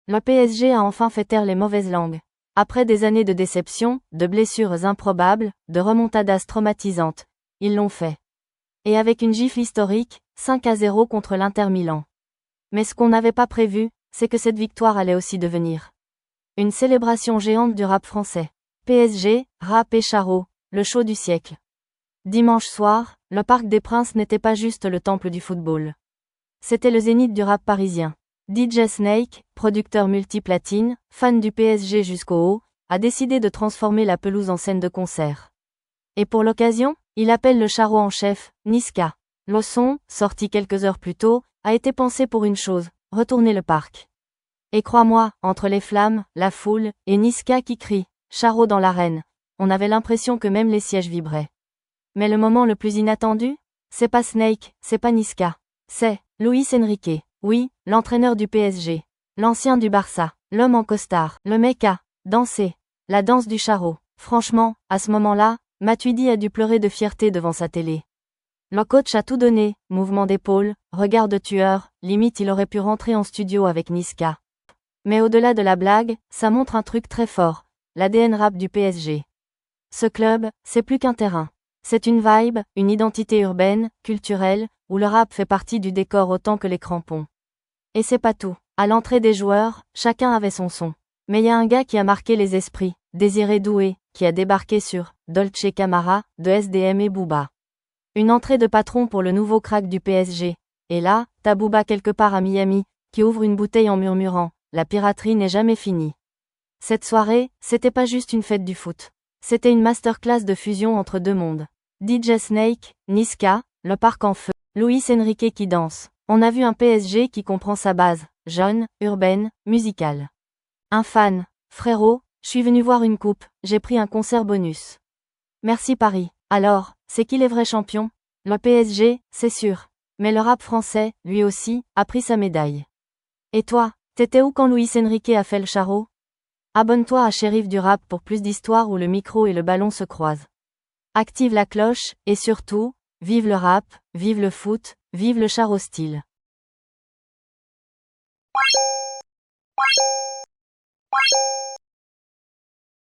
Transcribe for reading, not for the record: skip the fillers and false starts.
Le PSG a enfin fait taire les mauvaises langues. Après des années de déception, de blessures improbables, de remontadas traumatisantes, ils l'ont fait. Et avec une gifle historique, 5-0 contre l'Inter Milan. Mais ce qu'on n'avait pas prévu, c'est que cette victoire allait aussi devenir une célébration géante du rap français. PSG, rap et charo, le show du siècle. Dimanche soir, le Parc des Princes n'était pas juste le temple du football. C'était le zénith du rap parisien. DJ Snake, producteur multiplatine, fan du PSG jusqu'au haut, a décidé de transformer la pelouse en scène de concert. Et pour l'occasion, il appelle le charo en chef, Niska. Le son, sorti quelques heures plus tôt, a été pensé pour une chose, retourner le parc. Et crois-moi, entre les flammes, la foule, et Niska qui crie, charo dans l'arène, on avait l'impression que même les sièges vibraient. Mais le moment le plus inattendu? C'est pas Snake, c'est pas Niska. C'est Luis Enrique. Oui, l'entraîneur du PSG. L'ancien du Barça. L'homme en costard. Le mec a dansé. La danse du charo. Franchement, à ce moment-là, Matuidi a dû pleurer de fierté devant sa télé. Le coach a tout donné, mouvement d'épaule, regard de tueur, limite il aurait pu rentrer en studio avec Niska. Mais au-delà de la blague, ça montre un truc très fort, l'ADN rap du PSG. Ce club, c'est plus qu'un terrain. C'est une vibe, une identité urbaine, culturelle, où le rap fait partie du décor autant que les crampons. Et c'est pas tout. À l'entrée des joueurs, chacun avait son son. Mais y a un gars qui a marqué les esprits, Désiré Doué, qui a débarqué sur Dolce Camara, de SDM et Booba. Une entrée de patron pour le nouveau crack du PSG. Et là, t'as Booba quelque part à Miami, qui ouvre une bouteille en murmurant « La piraterie n'est jamais finie ». Cette soirée, c'était pas juste une fête du foot. C'était une masterclass de fusion entre deux mondes. DJ Snake, Niska, le parc en feu, Luis Enrique qui danse. On a vu un PSG qui comprend sa base, jeune, urbaine, musicale. Un fan, frérot, je suis venu voir une coupe, j'ai pris un concert bonus. Merci Paris. Alors, c'est qui les vrais champions? Le PSG, c'est sûr. Mais le rap français, lui aussi, a pris sa médaille. Et toi, t'étais où quand Luis Enrique a fait le charo? Abonne-toi à Shérif du Rap pour plus d'histoires où le micro et le ballon se croisent. Active la cloche, et surtout, vive le rap, vive le foot, vive le charo style.